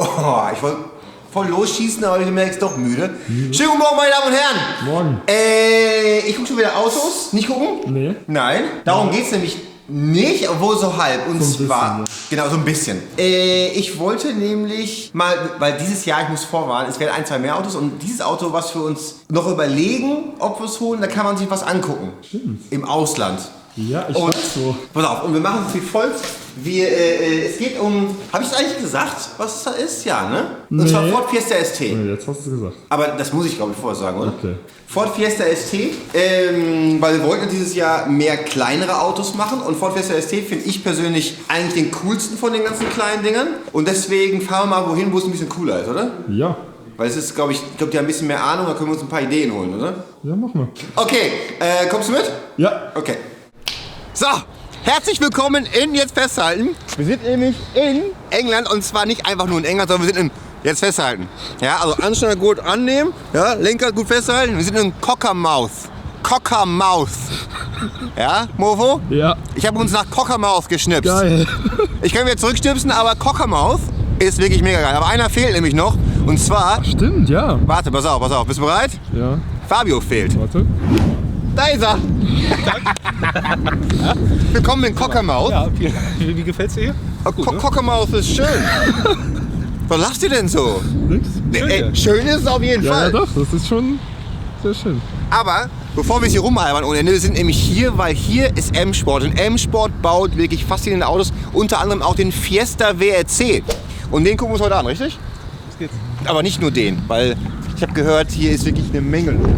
Oh, ich wollte voll losschießen, aber ich bin mir jetzt doch müde. Schönen guten Morgen, meine Damen und Herren. Morgen. Ich gucke schon wieder Autos. Nicht gucken? Nee. Nein. Darum geht's nämlich nicht, obwohl so halb. Und so zwar, bisschen, genau, so ein bisschen. Ich wollte nämlich mal, weil dieses Jahr, ich muss vorwarnen, es werden 1, 2 mehr Autos. Und dieses Auto, was wir uns noch überlegen, ob wir es holen, da kann man sich was angucken. Stimmt. Im Ausland. Ja, ich Und, weiß so. Pass auf, und wir machen es wie folgt. Es geht um, habe ich es eigentlich gesagt, was es da ist? Ja, ne? Und zwar Ford Fiesta ST. Nee, jetzt hast du es gesagt. Aber das muss ich, glaube ich, vorher sagen, oder? Okay. Ford Fiesta ST, weil wir wollten dieses Jahr mehr kleinere Autos machen. Und Ford Fiesta ST finde ich persönlich eigentlich den coolsten von den ganzen kleinen Dingern. Und deswegen fahren wir mal wohin, wo es ein bisschen cooler ist, oder? Ja. Weil es ist, glaube ich, die haben ein bisschen mehr Ahnung, da können wir uns ein paar Ideen holen, oder? Ja, mach mal. Okay, kommst du mit? Ja. Okay. So, herzlich willkommen in Jetzt Festhalten. Wir sind nämlich in England und zwar nicht einfach nur in England, sondern wir sind in Jetzt Festhalten. Ja, also Anschnall gut annehmen, ja, Lenker gut festhalten. Wir sind in Cockermouth. Cockermouth. Ja, Mofo? Ja. Ich habe uns nach Cockermouth geschnipst. Geil. Ich kann wieder zurückschnipsen, aber Cockermouth ist wirklich mega geil. Aber einer fehlt nämlich noch und zwar... Stimmt, ja. Warte, pass auf. Bist du bereit? Ja. Fabio fehlt. Warte. Da ist er. Willkommen in Cockermouth. Ja, wie gefällt's dir hier? Cockermouth ist schön. Was lachst du denn so? Nix. Schön ist es auf jeden Ja, Fall. ja, doch, das ist schon sehr schön. Aber bevor wir jetzt hier rumhalbern ohne Ende, wir sind nämlich hier, weil hier ist M-Sport. Und M-Sport baut wirklich faszinierende Autos, unter anderem auch den Fiesta WRC. Und den gucken wir uns heute an, richtig? Was geht's? Aber nicht nur den, weil ich habe gehört, hier ist wirklich eine Menge los.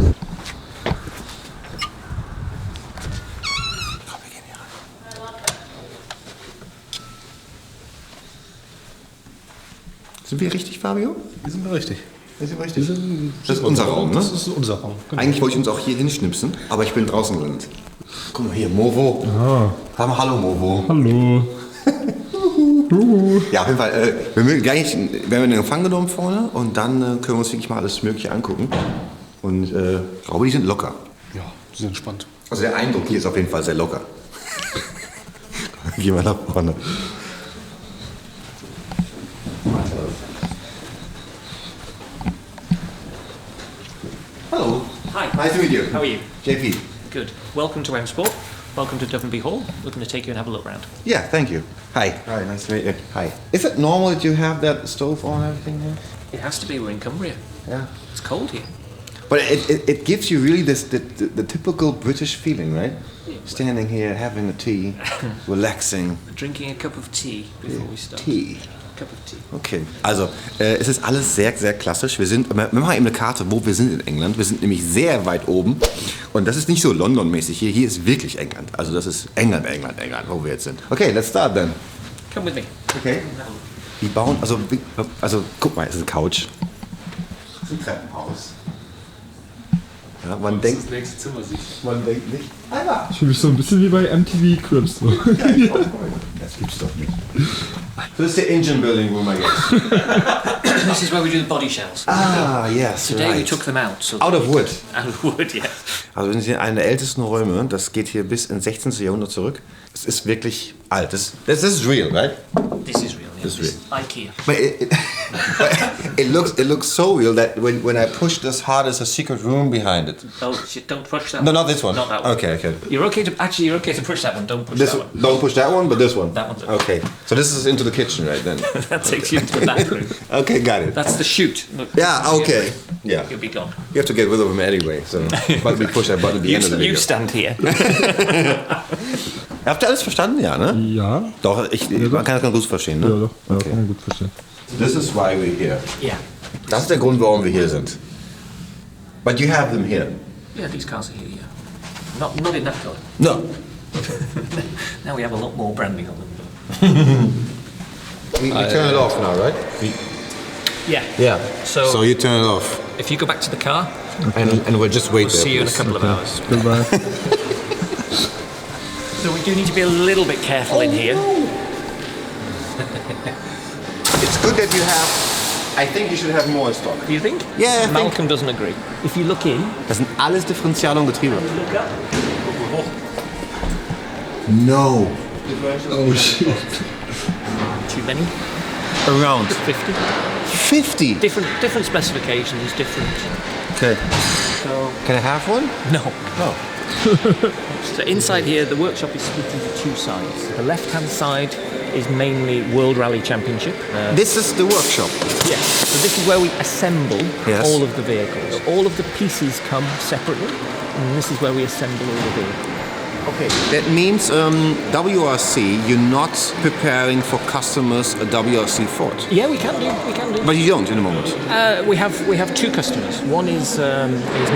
Sind wir richtig, Fabio? Wir sind richtig. Das ist unser Raum, ne? Das ist unser Raum. Genau. Eigentlich wollte ich uns auch hier hinschnipsen, aber ich bin draußen gelandet. Guck mal hier, Movo. Ah. Sag mal Hallo, Movo. Hallo. Ja, auf jeden Fall. Wir werden in den Empfang genommen vorne und dann können wir uns wirklich mal alles Mögliche angucken. Und Raube, die sind locker. Ja, die sind entspannt. Also der Eindruck hier ist auf jeden Fall sehr locker. Gehen wir nach vorne. Hello. Hi. Nice to meet you. How are you? JP. Good. Welcome to M Sport. Welcome to Devonby Hall. We're going to take you and have a look round. Yeah, thank you. Hi. Hi, nice to meet you. Hi. Is it normal that you have that stove on and everything here? It has to be. We're in Cumbria. Yeah. It's cold here. But it gives you really the typical British feeling, right? Standing here, having a tea, relaxing. Drinking a cup of tea before we start. Tea. Cup of tea. Okay, also es ist alles sehr, sehr klassisch. Wir machen eben eine Karte, wo wir sind in England. Wir sind nämlich sehr weit oben und das ist nicht so London-mäßig hier. Hier ist wirklich England. Also das ist England, wo wir jetzt sind. Okay, let's start then. Come with me. Okay. Die bauen, also guck mal, es ist eine Couch. Es ist ein Treppenhaus. Ja, man denkt, Das nächste Zimmer sieht. man denkt nicht. Alter. Ich fühle mich so ein bisschen wie bei MTV Cribs. So. Das gibt's doch nicht. Das ist der Engine Building Room, I guess. This is where we do the body shells. Ah, yes, Today we right. took them out. So Out of wood. Out of wood, yes. Also wir sind hier in einer der ältesten Räume. Das geht hier bis ins 16. Jahrhundert zurück. Es ist wirklich alt. Das ist real, right? This is real. Yes. This is IKEA. But it looks so real that when I push this hard, there's a secret room behind it. Oh, shit, don't push that No, one. not this one. Not that one. Okay. You're okay to push that one. Don't push This that one. don't push that one, but this one. That one's okay. So this is into the kitchen, right then? That takes you into the bathroom. Okay, got it. That's the chute. Look, Yeah. Okay. Yeah. You'll be gone. You have to get rid of him anyway. So, but we push that button at the end of the video. You stand here. Habt ihr alles verstanden? Ja, ne? Ja. Doch, man kann das ganz gut verstehen, ne? Ja, doch. Ja, Okay. kann man gut verstehen. This is why we're here. Yeah. Das ist der Grund, warum wir hier sind. But you have them here. Yeah, these cars are here, yeah. Not in that colour. No. Now we have a lot more branding on them. We turn it off now, right? Yeah. Yeah. So you turn it off. if you go back to the car, And we'll just wait we'll there. see you in a please. couple of hours. Goodbye. So we do need to be a little bit careful in here. It's good that you have... I think you should have more in stock. Do you think? Yeah, I think- Malcolm doesn't agree. If you look in, Das sind alles Differentiale und Getriebe. look up. No. Oh shit. Too many? Around. 50? 50. Different specifications, different. Okay. So Can I have one? no. Oh. So inside here, the workshop is split into two sides. The left-hand side is mainly World Rally Championship. This is the workshop. Yes. So this is where we assemble Yes. all of the vehicles. All of the pieces come separately, and this is where we assemble all the vehicles. Okay. That means WRC, you're not preparing for customers a WRC Ford. Yeah, we can do. But you don't in the moment. We have two customers. One is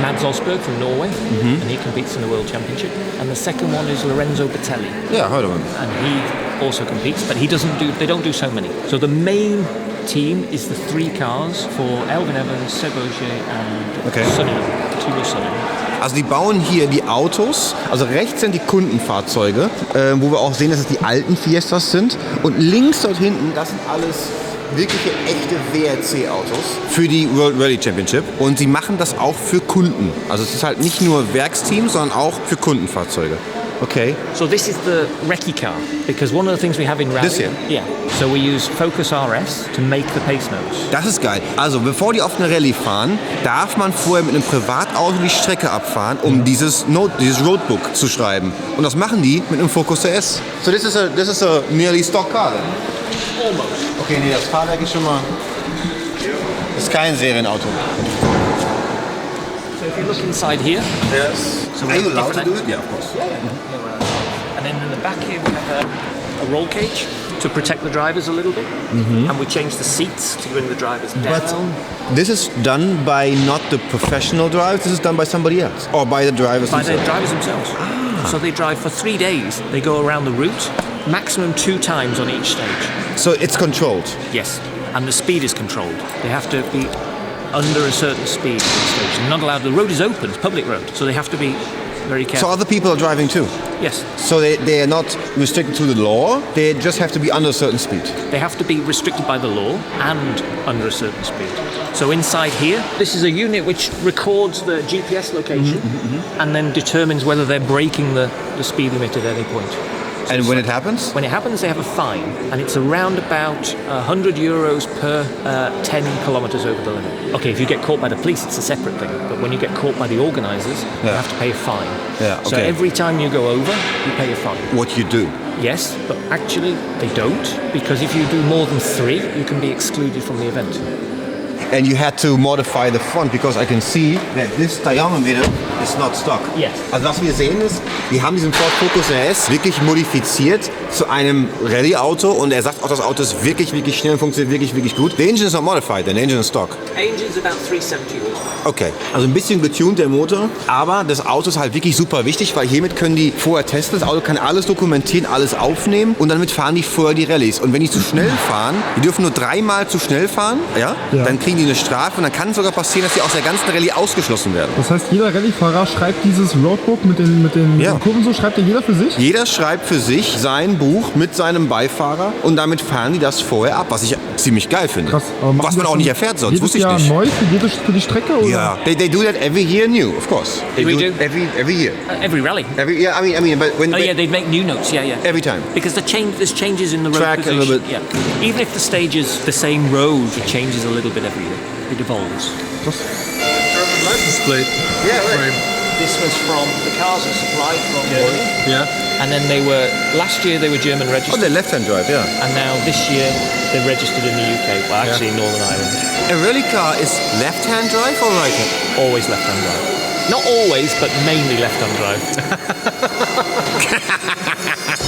Mads Osberg from Norway, and he competes in the World Championship. And the second one is Lorenzo Batelli, Yeah, I heard of him. and he also competes, but they don't do so many. So the main team is the three cars for Elvin Evans, Seb Ogier and Okay. Timo Sonnen. Also die bauen hier die Autos, also rechts sind die Kundenfahrzeuge, wo wir auch sehen, dass es die alten Fiestas sind. Und links dort hinten, das sind alles wirkliche echte WRC-Autos für die World Rally Championship. Und sie machen das auch für Kunden. Also es ist halt nicht nur Werksteam, sondern auch für Kundenfahrzeuge. Okay. So this is the recce car, because one of the things we have in Rally... This here? Yeah. So we use Focus RS to make the pace notes. Das ist geil. Also bevor die auf eine Rallye fahren, darf man vorher mit einem Privatauto die Strecke abfahren, um dieses Roadbook zu schreiben. Und das machen die mit einem Focus RS. So this is a nearly stock car then. Almost. Okay, nee, das Fahrwerk ist schon mal... Das ist kein Serienauto. So if you look inside here... Yes. So Are you allowed to do it? Yeah, of course. And then in the back here we have a roll cage to protect the drivers a little bit. And we change the seats to bring the drivers down. But this is done by not the professional drivers, this is done by somebody else? Or by the drivers By the themselves? drivers themselves. So they drive for 3 days. They go around the route, maximum 2 times on each stage. So it's controlled? Yes. And the speed is controlled. They have to be under a certain speed on the stage. They're not allowed. The road is open, it's public road, so they have to be very So careful. other people are driving too? Yes. So they are not restricted to the law, they just have to be under a certain speed? They have to be restricted by the law and under a certain speed. So inside here, this is a unit which records the GPS location and then determines whether they're breaking the speed limit at any point. So And it's when like- it happens? When it happens, they have a fine, and it's around about €100 per 10 kilometres over the limit. Okay, if you get caught by the police, it's a separate thing, but when you get caught by the organisers, you have to pay a fine. Yeah, So okay. every time you go over, you pay a fine. What you do? Yes, but actually they don't, because if you do more than 3, you can be excluded from the event. And you had to modify the front because I can see that this Diameter is not stock. Yes. Also was wir sehen ist, die haben diesen Ford Focus RS wirklich modifiziert zu einem Rallye-Auto und er sagt auch, das Auto ist wirklich, wirklich schnell und funktioniert wirklich, wirklich gut. The engine is not modified, the engine is stock. Engine's about 370 horsepower. Okay, also ein bisschen getuned der Motor, aber das Auto ist halt wirklich super wichtig, weil hiermit können die vorher testen, das Auto kann alles dokumentieren, alles aufnehmen und damit fahren die vorher die Rallyes. Und wenn die zu schnell fahren, die dürfen nur 3-mal zu schnell fahren, ja? Dann kriegen die eine Strafe und dann kann es sogar passieren, dass die aus der ganzen Rallye ausgeschlossen werden. Das heißt, jeder Rallye-Fahrer schreibt dieses Roadbook mit den Ja. Kurven so, schreibt ja jeder für sich? Jeder schreibt für sich sein Buch mit seinem Beifahrer und damit fahren die das vorher ab, was ich ziemlich geil finde. Krass. Aber machen Was die man das auch nicht dann erfährt sonst, jedes wusste ich Jahr nicht. neu für die Strecke? Oder? Ja, they do that every year new, of course. They We do do. it every year. Every rally. I mean, but when Oh yeah, they'd make new notes, yeah. every time. Because there's changes in the road Track a position. little bit. Yeah. Even if the stage is the same road, it changes a little bit every year. It evolves. German license plate. Yeah, right. Frame. This was from the cars are supplied from Audi, Yeah. and then last year they were German Oh, registered, the left-hand drive, yeah. and now this year they're registered in the UK, well actually in Northern Ireland. A rally car is left-hand drive or right-hand? Always left-hand drive. Not always, but mainly left-hand drive.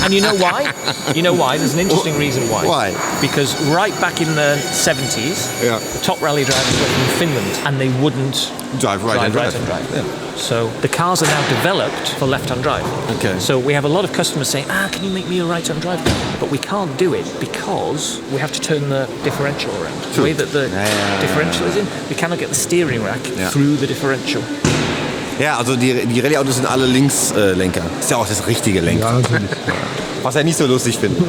And you know why? You know why? There's an interesting reason why. Why? Because right back in the 70s, Yeah. the top rally drivers were from Finland, and they wouldn't Drive right-hand drive. right-hand drive. Yeah. So the cars are now developed for left-hand drive. Okay. So we have a lot of customers saying, can you make me a right-hand drive? But we can't do it because we have to turn the differential around. The way that the differential is in, we cannot get the steering rack through the differential. Ja, also die Rallye-Autos sind alle Linkslenker. Ist ja auch das richtige Lenker. Ja, natürlich. was er nicht so lustig findet.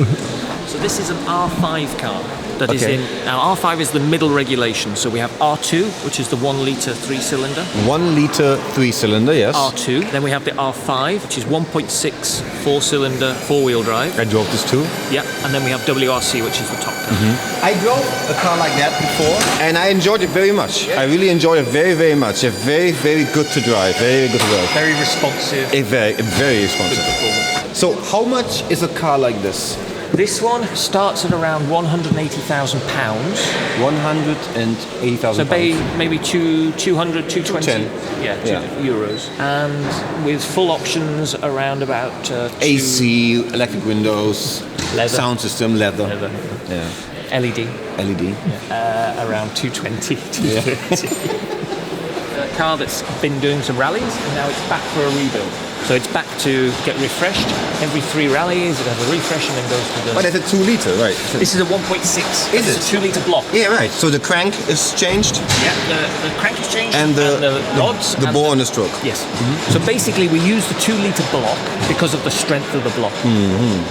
So this is an R5 car that is Okay. now R5 is the middle regulation. So we have R2, which is the 1 litre 3-cylinder. 1 liter 3-cylinder, yes. R2. Then we have the R5, which is 1.6 4-cylinder 4-wheel drive. I drove this too. Yeah, and then we have WRC, which is the top car. I drove a car like that before and I enjoyed it very much. I really enjoyed it very, very much. They're very, very good to drive. Very good to drive. Very responsive. Very responsive. Performance. So how much is a car like this? This one starts at around £180,000. 180,000 So pounds. maybe 200, 220. 210. Yeah, euros. And with full options around about AC, electric windows, Leather. sound system, leather. Yeah. LED. LED. Around 220, 230. A car that's been doing some rallies and now it's back for a rebuild. So it's back to get refreshed. Every 3 rallies it has a refresh and then goes to the... But it's a 2 liter, right? This is a 1.6. Is It's a 2 litre block. Yeah, right. So the crank is changed Yeah, the crank is changed and the rods. the and bore on the stroke. Yes. So basically we use the 2 litre block because of the strength of the block.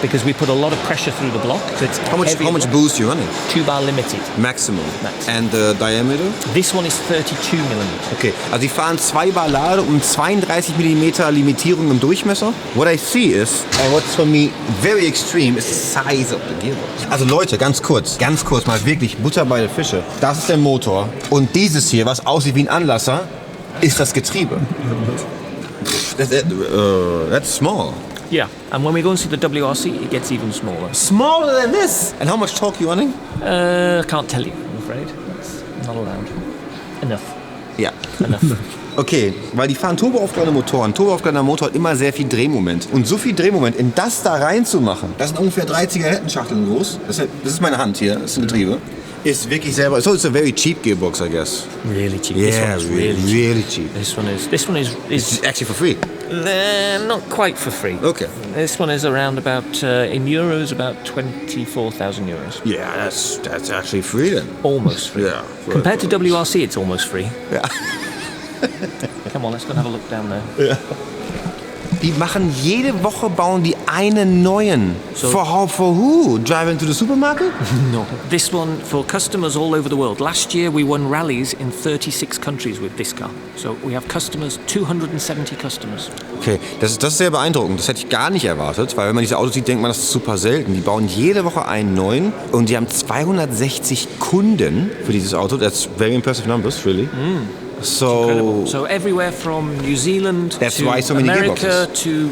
Because we put a lot of pressure through the block. So it's How much boost you running? 2-bar limited. Maximum. Max. And the diameter? This one is 32 millimeters. Okay, also die fahren 2 Bar Lade und 32 mm Limitierung im Durchmesser. What I see is, and what's for me very extreme, is the size of the gearbox. Also Leute, ganz kurz mal wirklich Butter bei der Fische. Das ist der Motor und dieses hier, was aussieht wie ein Anlasser, ist das Getriebe. That's small. Yeah, and when we go and see the WRC, it gets even smaller. Smaller than this. And how much torque you running? Can't tell you, I'm afraid. That's not allowed. Enough. Ja. Enough. Okay, weil die fahren turboaufgeladene Motoren. Turboaufgeladener Motor hat immer sehr viel Drehmoment. Und so viel Drehmoment in das da reinzumachen, das sind ungefähr 3 Zigarettenschachteln groß. Das ist meine Hand hier, das ist ein Getriebe. Ist wirklich selber. So it's a very cheap gearbox, I guess. Really cheap. Yeah, this one is really cheap. This one is It's actually for free. not quite for free. Okay. This one is around about in euros about 24,000 euros. Yeah, that's actually free then. Almost free. Yeah. Compared to WRC, it's almost free. Ja. Come on, let's go and have a look down there. Die machen jede Woche bauen die einen neuen. So- For who? Driving to the supermarket? No. This one for customers all over the world. Last year we won rallies in 36 countries with this car. So we have customers, 270 customers. Okay, das ist sehr beeindruckend. Das hätte ich gar nicht erwartet, weil wenn man diese Autos sieht, denkt man, das ist super selten. Die bauen jede Woche einen neuen und die haben 260 Kunden für dieses Auto. That's very impressive numbers, really. Incredible. So everywhere from New Zealand That's to why so many America gearboxes. to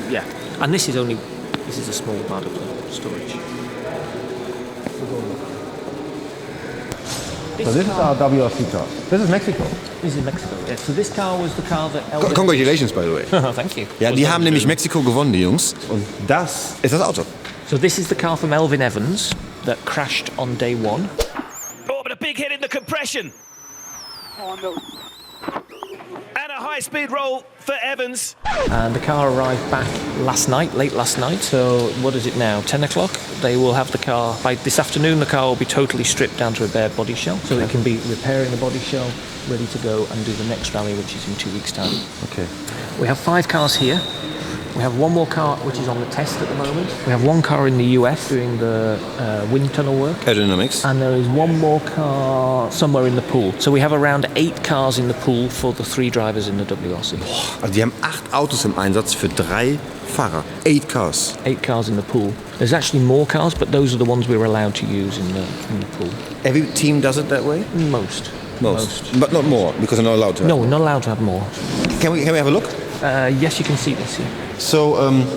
and this is a small part of the storage. This is our WRC car. This is Mexico. This is Mexico. Yeah. So this car was the car that Elvis... Congratulations, by the way. Thank you. Ja, Was die that haben true? nämlich Mexiko gewonnen, die Jungs. Und das ist das Auto. So this is the car from Elvin Evans that crashed on day 1. Oh, but a big hit in the compression. And a high-speed roll for Evans. And the car arrived back late last night. So what is it now? 10 o'clock? They will have the car, by this afternoon the car will be totally stripped down to a bare body shell. So it can be repairing the body shell, ready to go and do the next rally, which is in 2 weeks' time. Okay. We have 5 cars here. We have one more car which is on the test at the moment. We have one car in the US doing the wind tunnel work. Aerodynamics. And there is one more car somewhere in the pool. So we have around 8 cars in the pool for the 3 drivers in the WRC. Also die haben 8 Autos im Einsatz für 3 Fahrer. 8 cars. 8 cars in the pool. There's actually more cars, but those are the ones we're allowed to use in the pool. Every team does it that way? Most. But not more, because they're not allowed to. No, we're not allowed to have more. Can we have a look? Yes, you can see this here. So,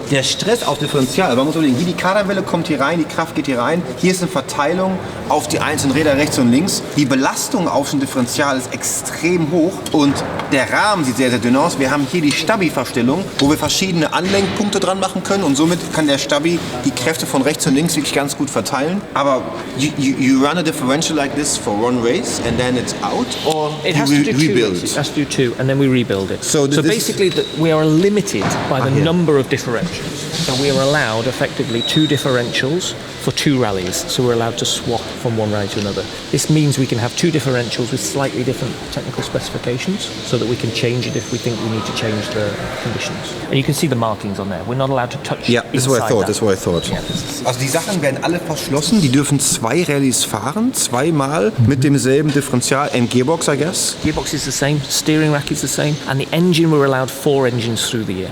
der Stress auf Differential, man muss überlegen, hier die Kaderwelle kommt hier rein, die Kraft geht hier rein, hier ist eine Verteilung auf die einzelnen Räder rechts und links. Die Belastung auf dem Differential ist extrem hoch und der Rahmen sieht sehr, sehr dünn aus. Wir haben hier die Stabi-Verstellung, wo wir verschiedene Anlenkpunkte dran machen können und somit kann der Stabi die Kräfte von rechts und links wirklich ganz gut verteilen. Aber you run a differential like this for one race and then it's out, or It has you to do 2 rebuild races. It it? has to do 2, and then we rebuild it. So this- basically, we are limited by the here. number of differentials. So we are allowed effectively 2 differentials for 2 rallies. So we're allowed to swap from one rally to another. This means we can have 2 differentials with slightly different technical specifications so that we can change it if we think we need to change the conditions. And you can see the markings on there. We're not allowed to touch Yeah, that's what I thought. That's what I thought. Yeah, Also die Sachen werden alle verschlossen. Die dürfen 2 Rallyes fahren, zweimal mit demselben Differential and Gearbox, I guess. Gearbox is the same, steering rack is the same, and the engine, we're allowed 4 engines through the year.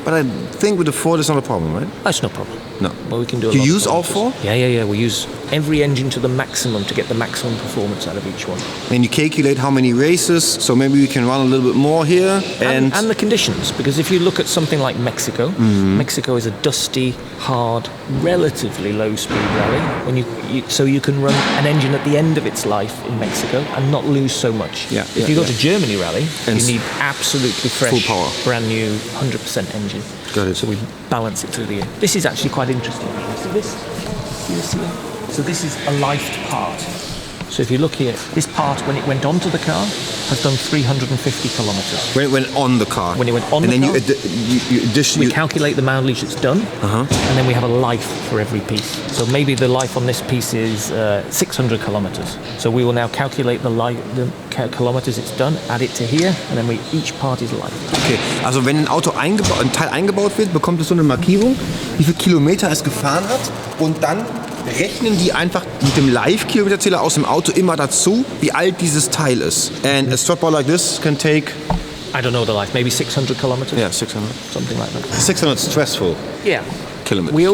But I think with the Ford it's not a problem, right? That's no problem. No. Well, we can do a You lot of use all tolerances. 4? Yeah. We use every engine to the maximum to get the maximum performance out of each one. And you calculate how many races, so maybe we can run a little bit more here. And the conditions, because if you look at something like Mexico, Mexico is a dusty, hard, relatively low-speed rally. So you can run an engine at the end of its life in Mexico and not lose so much. Yeah, If you go to Germany rally, And you need absolutely fresh, full power. brand new, 100% engine. Got it. So we balance it through the year. This is actually quite interesting. See this? See this here? So this is a lifed part. So if you look here, this part, when it went onto the car, has done 350 kilometers. When it went on the car. When it went on and the then car, we calculate the mileage it's done, and then we have a life for every piece. So maybe the life on this piece is 600 kilometers. So we will now calculate the kilometers it's done, add it to here, and then each part is life. Okay, also wenn ein Teil eingebaut wird, bekommt es so eine Markierung, wie viele Kilometer es gefahren hat, und dann rechnen die einfach mit dem Live-Kilometerzähler aus dem Auto immer dazu, wie alt dieses Teil ist. And a stock bar like this can take... I don't know the life, maybe 600 kilometers? Yeah, 600. Something like that. 600 stressful Yeah. kilometers. We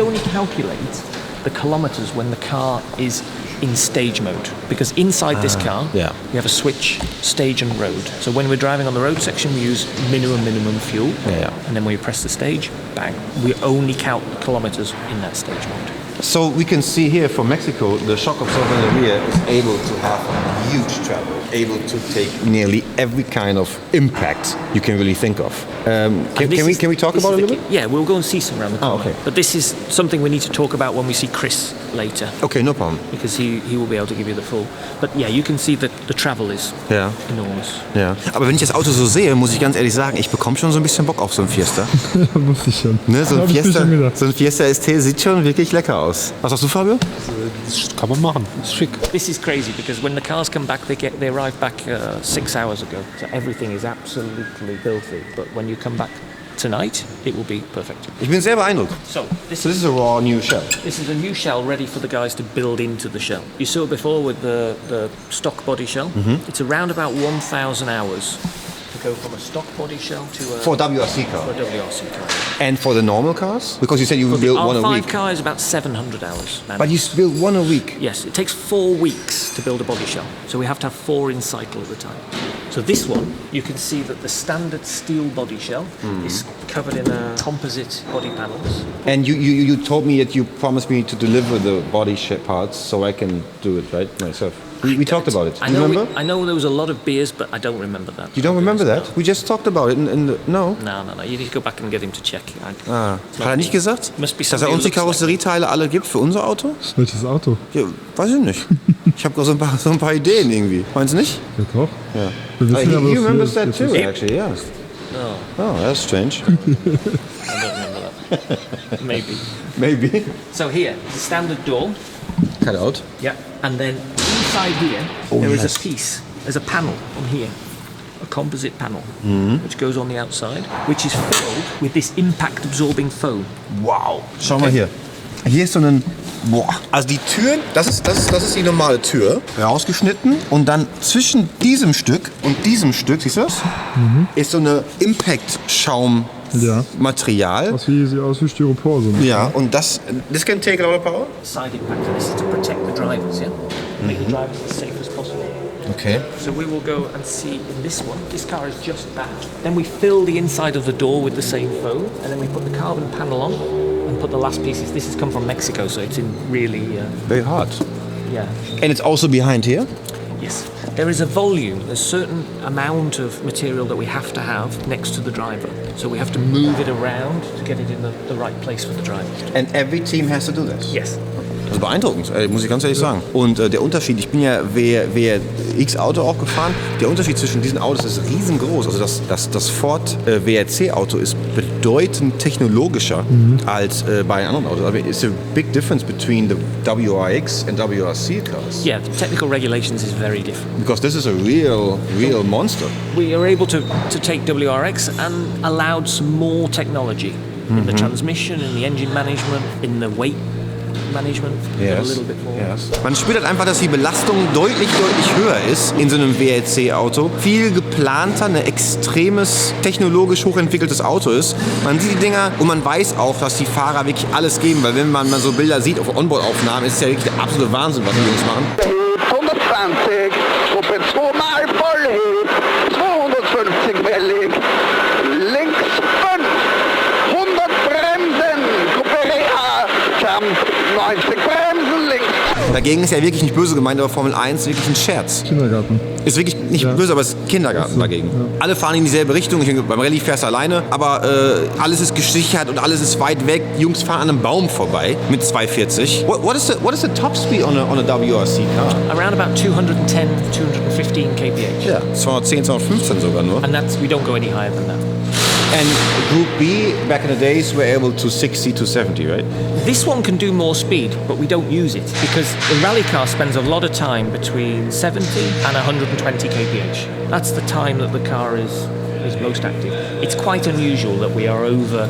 only calculate the kilometers when the car is in stage mode, because inside this car we have a switch, stage and road. So when we're driving on the road section, we use minimum fuel, and then when we press the stage, bang, we only count the kilometers in that stage mode. So we can see here from Mexico, the shock absorber in the rear is able to have huge travel, able to take nearly every kind of impact you can really think of. Can we talk about it a little bit? Yeah, we'll go and see some around the corner. okay. But this is something we need to talk about when we see Chris later. Okay, no problem. Because he will be able to give you the full. But yeah, you can see that the travel is enormous. Ja. Aber wenn ich das Auto so sehe, muss ich ganz ehrlich sagen, ich bekomme schon so ein bisschen Bock auf so ein Fiesta. Muss ich schon. Ne, so ein Fiesta ST sieht schon wirklich lecker aus. Was sagst du, Fabio? Das kann man machen. Das ist schick. This is crazy because when the cars come back, they arrive back 6 hours ago. So everything is absolutely filthy. But when you come back tonight, it will be perfect. Ich bin sehr beeindruckt. So this is a raw new shell. This is a new shell ready for the guys to build into the shell. You saw it before with the stock body shell. It's around about 1,000 hours to go from a stock body shell to a... For WRC car. For a WRC car. And for the normal cars? Because you said you would build one a week. The R5 car is about 700 hours. But you build one a week? Yes, it takes 4 weeks to build a body shell. So we have to have 4 in cycle at a time. So this one, you can see that the standard steel body shell is covered in composite body panels. And you told me that you promised me to deliver the body parts so I can do it, right, myself. We talked about it. Do you remember? I know there was a lot of beers, but I don't remember that. You don't remember that? No. We just talked about it. No? No. You need to go back and get him to check. Hat er nicht gesagt, dass er uns die Karosserieteile alle gibt für unser Auto? Welches Auto? Ja, weiß ich nicht. Ich habe so ein paar Ideen irgendwie. Meinst du nicht? Ja, doch. Ja. Wir wissen aber, He was remembers hier that too, actually, yeah. Oh, that's strange. I don't remember that. Maybe. So here, the standard door. Cut out. Yeah. And then inside here, there is a piece. There's a panel on here. A composite panel, which goes on the outside, which is filled with this impact-absorbing foam. Wow. Schau mal hier. Hier ist so ein... Boah. Also die Tür, das ist die normale Tür. Rausgeschnitten und dann zwischen diesem Stück und diesem Stück, siehst du das? Ist so eine Impact-Schaum-Material. Sieht aus wie Styropor. So ja, und this can take a lot of power? Side impact, and this is to protect the drivers, yeah? Make the drivers as safe as possible. Okay. So we will go and see in this one, this car is just back. Then we fill the inside of the door with the same foam, and then we put the carbon panel on and put the last pieces. This has come from Mexico, so it's in really... Very hard. Yeah. And it's also behind here? Yes. There is a volume, there's a certain amount of material that we have to have next to the driver. So we have to move it around to get it in the right place for the driver. And every team has to do this? Yes. Also beeindruckend, muss ich ganz ehrlich sagen. Und der Unterschied, ich bin ja WRX-Auto auch gefahren, der Unterschied zwischen diesen Autos ist riesengroß. Also das Ford WRC-Auto ist bedeutend technologischer als bei anderen Autos. I mean, it's a big difference between the WRX and WRC cars. Yeah, the technical regulations is very different. Because this is a real monster. We are able to take WRX and allowed some more technology in the transmission, in the engine management, in the weight management, a little bit more. Yes. Man spürt halt einfach, dass die Belastung deutlich höher ist in so einem WRC-Auto. Viel geplanter, ein extremes, technologisch hochentwickeltes Auto ist. Man sieht die Dinger und man weiß auch, dass die Fahrer wirklich alles geben, weil wenn man mal so Bilder sieht auf Onboard-Aufnahmen, ist es ja wirklich der absolute Wahnsinn, was die Jungs machen. 120, Gruppe 2 mal Vollheb, 250 wellig, links 5, 100 Bremsen, Gruppe Rea, Jump, 90 Bremsen links. Dagegen ist ja wirklich nicht böse gemeint, aber Formel 1 wirklich ein Scherz. Kindergarten. Ist wirklich nicht böse, aber es ist Kindergarten dagegen. Ja. Alle fahren in dieselbe Richtung. Beim Rallye fährst du alleine, aber alles ist gesichert und alles ist weit weg. Die Jungs fahren an einem Baum vorbei mit 240. What is the top speed on a WRC car? Around about 210, 215 kph. Ja, 210, 215 sogar nur. And we don't go any higher than that. And Group B, back in the days, were able to 60 to 70, right? This one can do more speed, but we don't use it because the rally car spends a lot of time between 70 and 120 kph. That's the time that the car is most active. It's quite unusual that we are over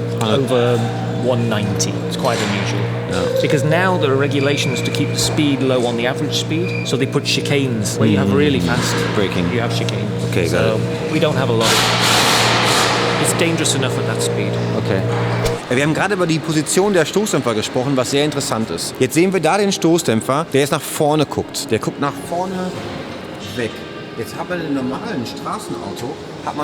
190. It's quite unusual. Yeah. Because now there are regulations to keep the speed low on the average speed. So they put chicanes where you have really fast braking. You have chicane. Okay, got so it. we don't have a lot. It's dangerous enough at that speed. Okay. Wir haben gerade über die Position der Stoßdämpfer gesprochen, was sehr interessant ist. Jetzt sehen wir da den Stoßdämpfer, der jetzt nach vorne guckt. Der guckt nach vorne weg. Jetzt hat man in einem normalen Straßenauto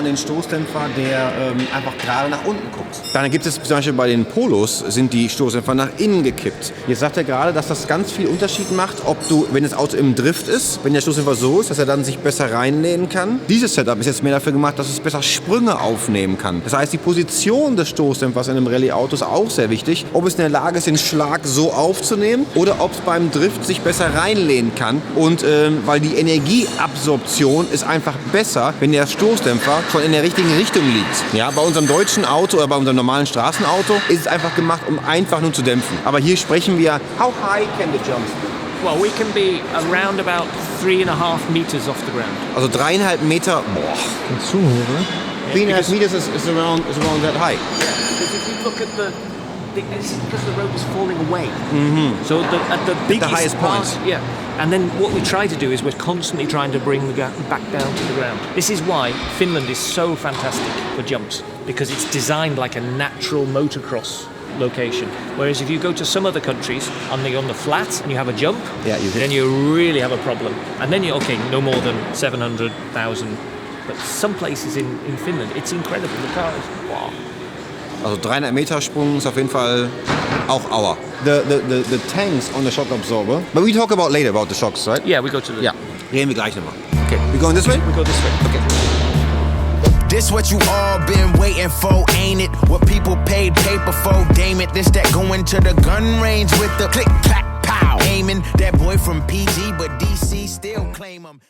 den Stoßdämpfer, der einfach gerade nach unten guckt. Dann gibt es zum Beispiel bei den Polos, sind die Stoßdämpfer nach innen gekippt. Jetzt sagt er gerade, dass das ganz viel Unterschied macht, ob du, wenn das Auto im Drift ist, wenn der Stoßdämpfer so ist, dass er dann sich besser reinlehnen kann. Dieses Setup ist jetzt mehr dafür gemacht, dass es besser Sprünge aufnehmen kann. Das heißt, die Position des Stoßdämpfers in einem Rallye-Auto ist auch sehr wichtig. Ob es in der Lage ist, den Schlag so aufzunehmen oder ob es beim Drift sich besser reinlehnen kann. Und weil die Energieabsorption ist einfach besser, wenn der Stoßdämpfer schon in der richtigen Richtung liegt. Ja, bei unserem deutschen Auto oder bei unserem normalen Straßenauto ist es einfach gemacht, um einfach nur zu dämpfen. Aber hier sprechen wir, how high can the jumps be? Well, we can be around about 3.5 meters off the ground. Also 3,5 Meter, Das ist zu hoch, oder? 3,5 meters is around that high. Yeah, because if you look at it's because the road was falling away. So at the biggest highest point. Yeah. And then what we try to do is we're constantly trying to bring the back down to the ground. This is why Finland is so fantastic for jumps, because it's designed like a natural motocross location. Whereas if you go to some other countries on the flat and you have a jump, then you really have a problem. And then no more than 700,000. But some places in Finland, it's incredible. The car is wow. Also 300 Meter Sprung ist auf jeden Fall auch Aua. The tanks on the shock absorber. But we talk about later about the shocks, right? Yeah, we go to the... Ja, reden wir gleich nochmal. Okay, we going this way? We go this way. Okay. This what you all been waiting for, ain't it? What people paid paper for, damn it. This that going to the gun range with the click, clack, pow. Aiming that boy from PG, but DC still claim him.